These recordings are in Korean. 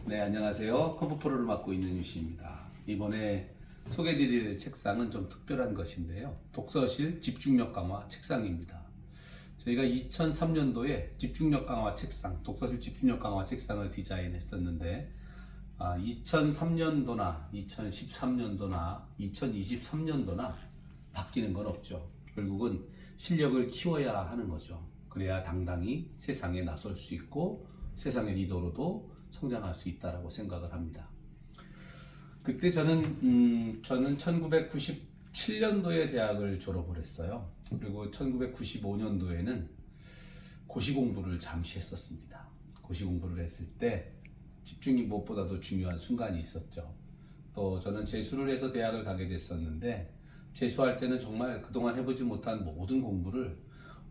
네, 안녕하세요. 컴프프로를 맡고 있는 유씨입니다. 이번에 소개해드릴 책상은 좀 특별한 것인데요. 독서실 집중력 강화 책상입니다. 저희가 2003년도에 집중력 강화 책상, 독서실 집중력 강화 책상을 디자인했었는데 2003년도나 2013년도나 2023년도나 바뀌는 건 없죠. 결국은 실력을 키워야 하는 거죠. 그래야 당당히 세상에 나설 수 있고 세상의 리더로도 성장할 수 있다라고 생각을 합니다. 그때 저는 1997년도에 대학을 졸업을 했어요. 그리고 1995년도에는 고시 공부를 잠시 했었습니다. 고시 공부를 했을 때 집중이 무엇보다도 중요한 순간이 있었죠. 또 저는 재수를 해서 대학을 가게 됐었는데 재수할 때는 정말 그동안 해보지 못한 모든 공부를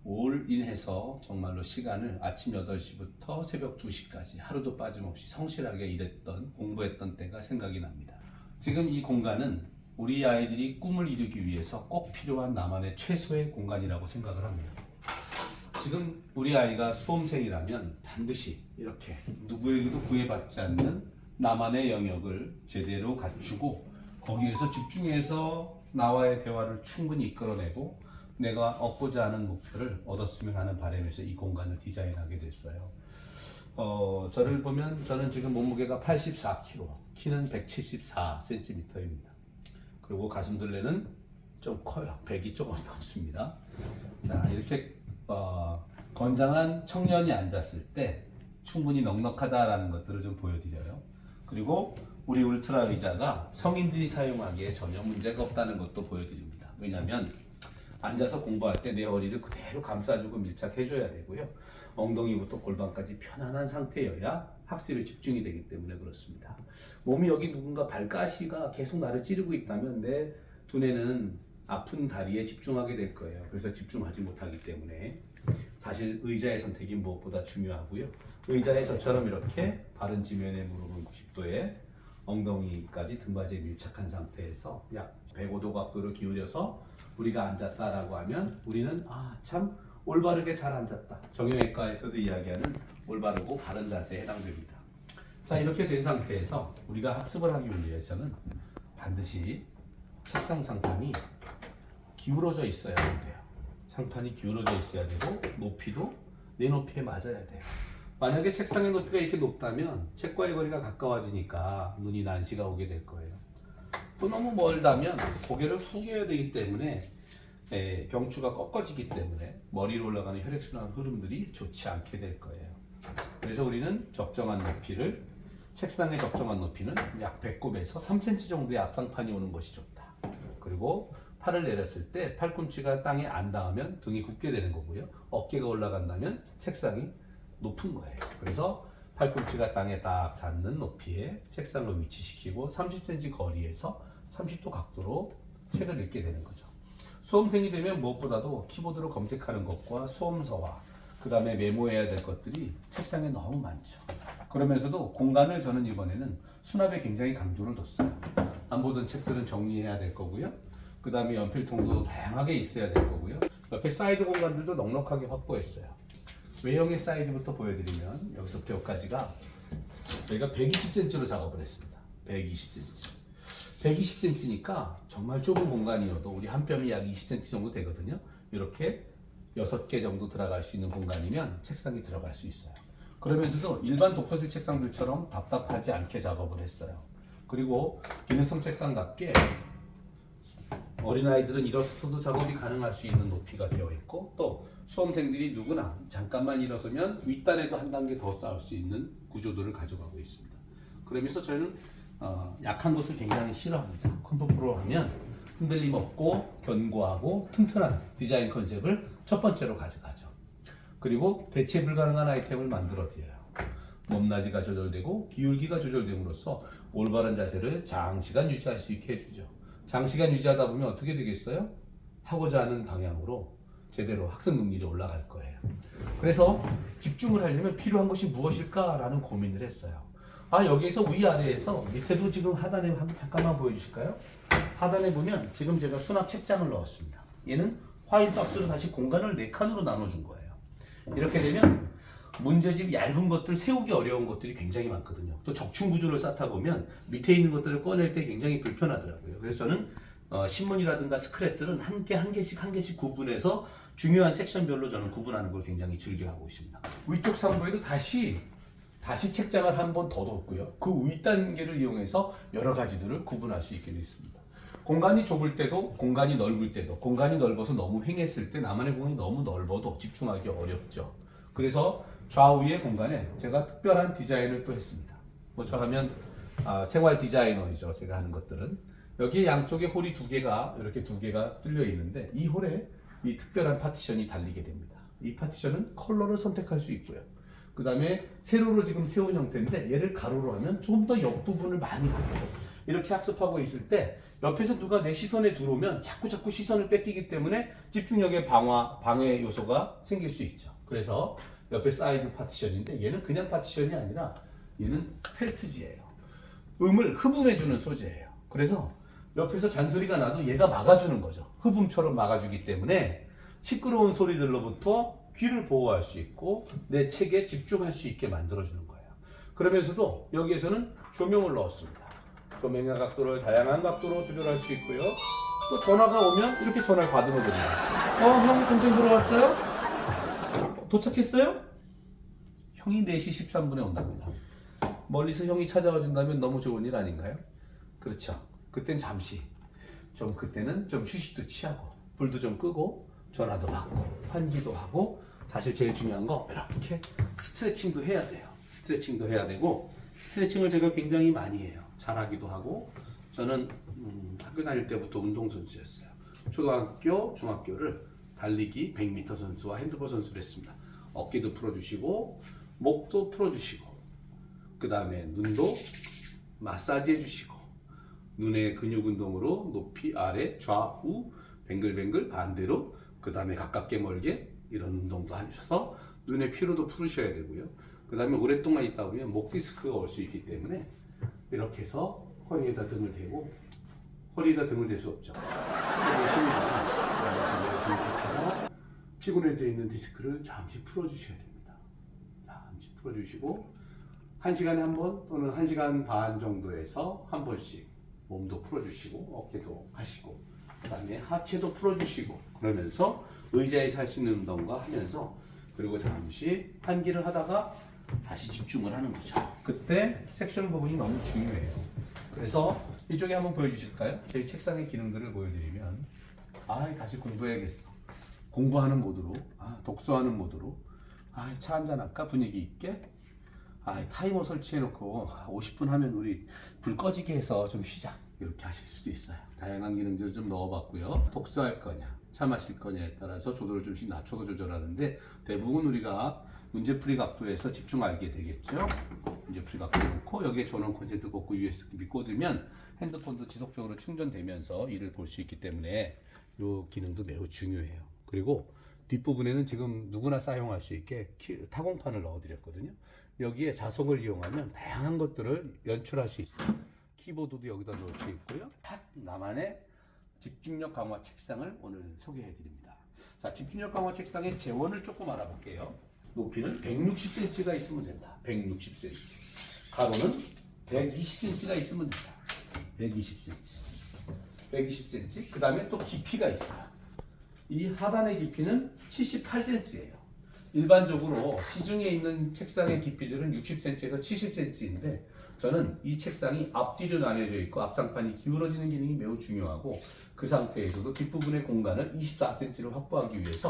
올인해서 정말로 시간을 아침 8시부터 새벽 2시까지 하루도 빠짐없이 성실하게 공부했던 때가 생각이 납니다. 지금 이 공간은 우리 아이들이 꿈을 이루기 위해서 꼭 필요한 나만의 최소의 공간이라고 생각을 합니다. 지금 우리 아이가 수험생이라면 반드시 이렇게 누구에게도 구애받지 않는 나만의 영역을 제대로 갖추고 거기에서 집중해서 나와의 대화를 충분히 이끌어내고 내가 얻고자 하는 목표를 얻었으면 하는 바람에서 이 공간을 디자인하게 됐어요. 저를 보면 저는 지금 몸무게가 84kg, 키는 174cm입니다. 그리고 가슴둘레는 좀 커요. 100이 조금 넘습니다. 자, 이렇게 건장한 청년이 앉았을 때 충분히 넉넉하다라는 것들을 좀 보여드려요. 그리고 우리 울트라 의자가 성인들이 사용하기에 전혀 문제가 없다는 것도 보여드립니다. 왜냐하면 앉아서 공부할 때 내 허리를 그대로 감싸주고 밀착해줘야 되고요. 엉덩이부터 골반까지 편안한 상태여야 학습에 집중이 되기 때문에 그렇습니다. 몸이 여기 누군가 발가시가 계속 나를 찌르고 있다면 내 두뇌는 아픈 다리에 집중하게 될 거예요. 그래서 집중하지 못하기 때문에 사실 의자의 선택이 무엇보다 중요하고요. 의자에 저처럼 이렇게 바른 지면에 무릎은 90도에 엉덩이까지 등받이에 밀착한 상태에서 약 105도 각도로 기울여서 우리가 앉았다라고 하면 우리는 참 올바르게 잘 앉았다. 정형외과에서도 이야기하는 올바르고 바른 자세에 해당됩니다. 자, 이렇게 된 상태에서 우리가 학습을 하기 위해서는 반드시 책상 상판이 기울어져 있어야 돼요. 상판이 기울어져 있어야 되고 높이도 내 높이에 맞아야 돼요. 만약에 책상의 높이가 이렇게 높다면 책과의 거리가 가까워지니까 눈이 난시가 오게 될 거예요. 또 너무 멀다면 고개를 숙여야 되기 때문에 경추가 꺾어지기 때문에 머리로 올라가는 혈액순환 흐름들이 좋지 않게 될 거예요. 그래서 우리는 적정한 높이를 책상의 적정한 높이는 약 배꼽에서 3cm 정도의 앞상판이 오는 것이 좋다. 그리고 팔을 내렸을 때 팔꿈치가 땅에 안 닿으면 등이 굳게 되는 거고요. 어깨가 올라간다면 책상이 높은 거예요. 그래서 팔꿈치가 땅에 딱 닿는 높이에 책상을 위치시키고 30cm 거리에서 30도 각도로 책을 읽게 되는 거죠. 수험생이 되면 무엇보다도 키보드로 검색하는 것과 수험서와 그 다음에 메모해야 될 것들이 책상에 너무 많죠. 그러면서도 공간을 저는 이번에는 수납에 굉장히 강조를 뒀어요. 안 보던 책들은 정리해야 될 거고요. 그 다음에 연필통도 다양하게 있어야 될 거고요. 옆에 사이드 공간들도 넉넉하게 확보했어요. 외형의 사이즈부터 보여드리면 여기서부터 여기까지가 저희가 120cm로 작업을 했습니다. 120cm. 120cm니까 정말 좁은 공간이어도 우리 한 뼘이 약 20cm 정도 되거든요. 이렇게 6개 정도 들어갈 수 있는 공간이면 책상이 들어갈 수 있어요. 그러면서도 일반 독서실 책상들처럼 답답하지 않게 작업을 했어요. 그리고 기능성 책상답게 어린아이들은 일어서도 작업이 가능할 수 있는 높이가 되어 있고 또 수험생들이 누구나 잠깐만 일어서면 윗단에도 한 단계 더 쌓을 수 있는 구조들을 가져가고 있습니다. 그러면서 저는 약한 것을 굉장히 싫어합니다. 컴프프로 하면 흔들림 없고 견고하고 튼튼한 디자인 컨셉을 첫 번째로 가져가죠. 그리고 대체 불가능한 아이템을 만들어 드려요. 높낮이가 조절되고 기울기가 조절됨으로써 올바른 자세를 장시간 유지할 수 있게 해주죠. 장시간 유지하다 보면 어떻게 되겠어요? 하고자 하는 방향으로 제대로 학습 능률이 올라갈 거예요. 그래서 집중을 하려면 필요한 것이 무엇일까라는 고민을 했어요. 여기에서 위아래에서 밑에도 지금 하단에 한번 잠깐만 보여주실까요? 하단에 보면 지금 제가 수납 책장을 넣었습니다. 얘는 화이트 박스로 다시 공간을 4칸으로 나눠준 거예요. 이렇게 되면 문제집 얇은 것들 세우기 어려운 것들이 굉장히 많거든요. 또 적층 구조를 쌓다 보면 밑에 있는 것들을 꺼낼 때 굉장히 불편하더라고요. 그래서 저는 신문이라든가 스크랩들은 한 개씩 구분해서 중요한 섹션별로 저는 구분하는 걸 굉장히 즐겨하고 있습니다. 위쪽 상부에도 다시 책장을 한 번 더 뒀고요. 그 윗단계를 이용해서 여러 가지들을 구분할 수 있게 됐습니다. 공간이 좁을 때도 공간이 넓을 때도 공간이 넓어서 너무 횡했을 때 나만의 공간이 너무 넓어도 집중하기 어렵죠. 그래서 좌우의 공간에 제가 특별한 디자인을 또 했습니다. 뭐 저라면 생활 디자이너이죠. 제가 하는 것들은 여기에 양쪽에 홀이 이렇게 두 개가 뚫려 있는데 이 홀에 이 특별한 파티션이 달리게 됩니다. 이 파티션은 컬러를 선택할 수 있고요. 그 다음에 세로로 지금 세운 형태인데 얘를 가로로 하면 좀 더 옆부분을 많이 보고 이렇게 학습하고 있을 때 옆에서 누가 내 시선에 들어오면 자꾸 시선을 뺏기기 때문에 집중력의 방해 요소가 생길 수 있죠. 그래서 옆에 사이드 파티션인데 얘는 그냥 파티션이 아니라 얘는 펠트지예요. 음을 흡음해주는 소재예요. 그래서 옆에서 잔소리가 나도 얘가 막아주는 거죠. 흡음처럼 막아주기 때문에 시끄러운 소리들로부터 귀를 보호할 수 있고 내 책에 집중할 수 있게 만들어주는 거예요. 그러면서도 여기에서는 조명을 넣었습니다. 조명의 각도를 다양한 각도로 조절할 수 있고요. 또 전화가 오면 이렇게 전화를 받으면 됩니다. 형 동생 들어왔어요? 도착했어요? 형이 4시 13분에 온답니다. 멀리서 형이 찾아와 준다면 너무 좋은 일 아닌가요? 그렇죠. 그땐 잠시 그때는 좀 휴식도 취하고 불도 좀 끄고 전화도 받고 환기도 하고 사실 제일 중요한 거 이렇게 스트레칭도 해야 돼요. 스트레칭도 해야 되고 스트레칭을 제가 굉장히 많이 해요. 잘하기도 하고 저는 학교 다닐 때부터 운동선수였어요. 초등학교, 중학교를 달리기 100m 선수와 핸드볼 선수를 했습니다. 어깨도 풀어주시고 목도 풀어주시고 그 다음에 눈도 마사지 해주시고 눈의 근육 운동으로 높이 아래 좌우 뱅글뱅글 반대로 그 다음에 가깝게 멀게 이런 운동도 해주셔서 눈의 피로도 풀으셔야 되고요. 그 다음에 오랫동안 있다 보면 목 디스크가 올 수 있기 때문에 이렇게 해서 허리에다 등을 대고 허리에다 등을 댈 수 없죠. 허리에 손을 대고 피곤해져 있는 디스크를 잠시 풀어주셔야 됩니다. 잠시 풀어주시고 1시간에 한 번 또는 1시간 반 정도에서 한 번씩 몸도 풀어주시고 어깨도 하시고 그 다음에 하체도 풀어주시고 그러면서 의자에서 할 수 있는 운동과 하면서 그리고 잠시 환기를 하다가 다시 집중을 하는 거죠. 그때 섹션 부분이 너무 중요해요. 그래서 이쪽에 한번 보여주실까요? 저희 책상의 기능들을 보여드리면 다시 공부해야겠어. 공부하는 모드로 독서하는 모드로 차 한잔 할까? 분위기 있게 타이머 설치해놓고 50분 하면 우리 불 꺼지게 해서 좀 쉬자 이렇게 하실 수도 있어요. 다양한 기능들을 좀 넣어봤고요. 독서할 거냐 차 마실 거냐에 따라서 조도를 좀씩 낮춰서 조절하는데 대부분 우리가 문제풀이 각도에서 집중하게 되겠죠. 문제풀이 각도 놓고 여기에 전원 콘센트 꽂고 USB 꽂으면 핸드폰도 지속적으로 충전되면서 일을 볼 수 있기 때문에 이 기능도 매우 중요해요. 그리고 뒷부분에는 지금 누구나 사용할 수 있게 타공판을 넣어드렸거든요. 여기에 자석을 이용하면 다양한 것들을 연출할 수 있어요. 키보드도 여기다 넣을 수 있고요. 나만의 집중력 강화 책상을 오늘 소개해 드립니다. 자, 집중력 강화 책상의 재원을 조금 알아볼게요. 높이는 160cm가 있으면 된다. 160cm. 가로는 120cm가 있으면 된다. 120cm. 120cm. 그 다음에 또 깊이가 있어요. 이 하단의 깊이는 78cm예요. 일반적으로 시중에 있는 책상의 깊이들은 60cm에서 70cm인데 저는 이 책상이 앞뒤로 나뉘어져 있고 앞상판이 기울어지는 기능이 매우 중요하고 그 상태에서도 뒷부분의 공간을 24cm로 확보하기 위해서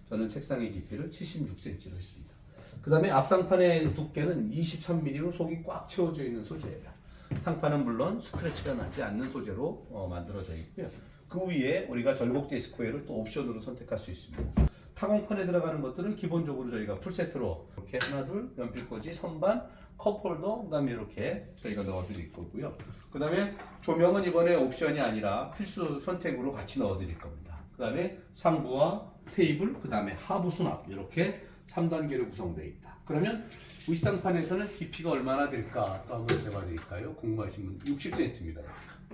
저는 책상의 깊이를 76cm로 했습니다. 그 다음에 앞상판의 두께는 23mm로 속이 꽉 채워져 있는 소재예요. 상판은 물론 스크래치가 나지 않는 소재로 만들어져 있고요. 그 위에 우리가 절곡 디스크웨어를 또 옵션으로 선택할 수 있습니다. 타공판에 들어가는 것들은 기본적으로 저희가 풀세트로 이렇게 하나 둘 연필꽂이 선반 컵홀더 그 다음에 이렇게 저희가 넣어드릴 거고요. 그 다음에 조명은 이번에 옵션이 아니라 필수 선택으로 같이 넣어드릴 겁니다. 그 다음에 상부와 테이블 그 다음에 하부 수납 이렇게 3단계로 구성되어 있다. 그러면 윗상판에서는 깊이가 얼마나 될까 또 한번 재봐드릴까요? 궁금하신 분 60cm입니다.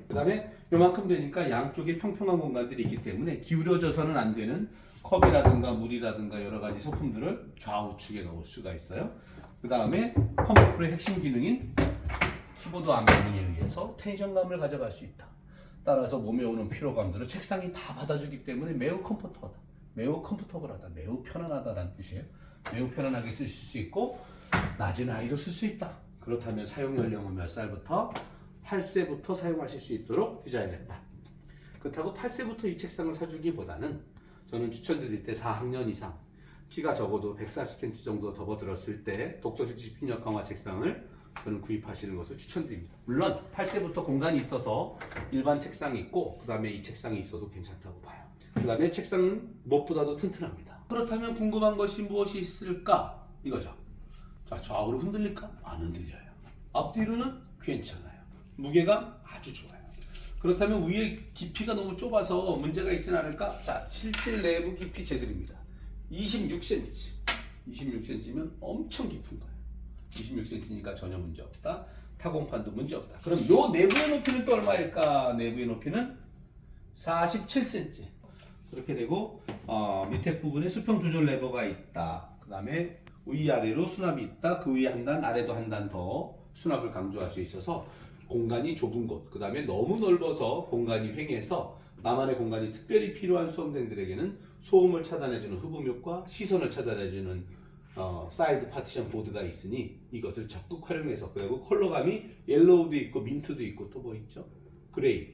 그 다음에 요만큼 되니까 양쪽에 평평한 공간들이 있기 때문에 기울어져서는 안 되는 컵이라든가 물이라든가 여러 가지 소품들을 좌우측에 넣을 수가 있어요. 그 다음에 컴포프의 핵심 기능인 키보드 안면에 의해서 텐션감을 가져갈 수 있다. 따라서 몸에 오는 피로감들을 책상이 다 받아주기 때문에 매우 컴포터하다. 매우 컴포터블하다. 매우 편안하다라는 뜻이에요. 매우 편안하게 쓰실 수 있고 낮은 아이로 쓸 수 있다. 그렇다면 사용 연령은 몇 살부터? 8세부터 사용하실 수 있도록 디자인했다. 그렇다고 8세부터 이 책상을 사주기보다는 저는 추천드릴 때 4학년 이상 키가 적어도 140cm 정도 접어들었을 때 독서실 집중력 강화 책상을 저는 구입하시는 것을 추천드립니다. 물론 8세부터 공간이 있어서 일반 책상이 있고 그 다음에 이 책상이 있어도 괜찮다고 봐요. 그 다음에 책상은 무엇보다도 튼튼합니다. 그렇다면 궁금한 것이 무엇이 있을까? 이거죠. 자, 좌우로 흔들릴까? 안 흔들려요. 앞뒤로는 괜찮아요. 무게감 아주 좋아요. 그렇다면 위에 깊이가 너무 좁아서 문제가 있지는 않을까? 자, 실제 내부 깊이 제들입니다. 26cm. 26cm면 엄청 깊은 거예요. 26cm니까 전혀 문제 없다. 타공판도 문제 없다. 그럼 요 내부의 높이는 또 얼마일까? 내부의 높이는 47cm. 그렇게 되고 밑에 부분에 수평 조절 레버가 있다. 그 다음에 위아래로 수납이 있다. 그 위에 한 단, 아래도 한 단 더 수납을 강조할 수 있어서 공간이 좁은 곳, 그 다음에 너무 넓어서 공간이 횡해서 나만의 공간이 특별히 필요한 수험생들에게는 소음을 차단해주는 흡음효과, 시선을 차단해주는 사이드 파티션 보드가 있으니 이것을 적극 활용해서, 그리고 컬러감이 옐로우도 있고 민트도 있고 또 뭐 있죠? 그레이.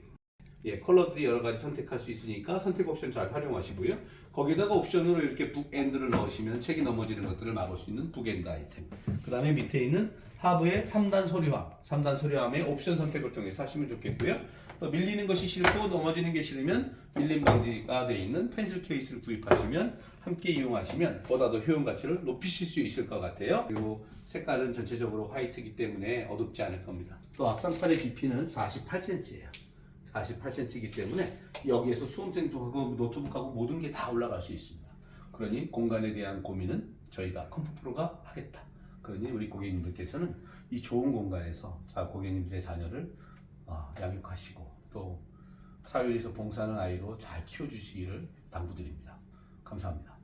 예, 컬러들이 여러 가지 선택할 수 있으니까 선택 옵션 잘 활용하시고요. 거기다가 옵션으로 이렇게 북엔드를 넣으시면 책이 넘어지는 것들을 막을 수 있는 북엔드 아이템. 그 다음에 밑에 있는 하부의 3단 소리함. 3단 소리함의 옵션 선택을 통해서 하시면 좋겠고요. 또 밀리는 것이 싫고 넘어지는 게 싫으면 밀림 방지가 되어 있는 펜슬 케이스를 구입하시면 함께 이용하시면 보다 더 효용 가치를 높이실 수 있을 것 같아요. 그리고 색깔은 전체적으로 화이트이기 때문에 어둡지 않을 겁니다. 또 앞상판의 깊이는 48cm예요. 48cm이기 때문에 여기에서 수험생하고 노트북하고 모든 게 다 올라갈 수 있습니다. 그러니 공간에 대한 고민은 저희가 컴포프로가 하겠다. 그러니 우리 고객님들께서는 이 좋은 공간에서 고객님들의 자녀를 양육하시고 또 사회에서 봉사하는 아이로 잘 키워주시기를 당부드립니다. 감사합니다.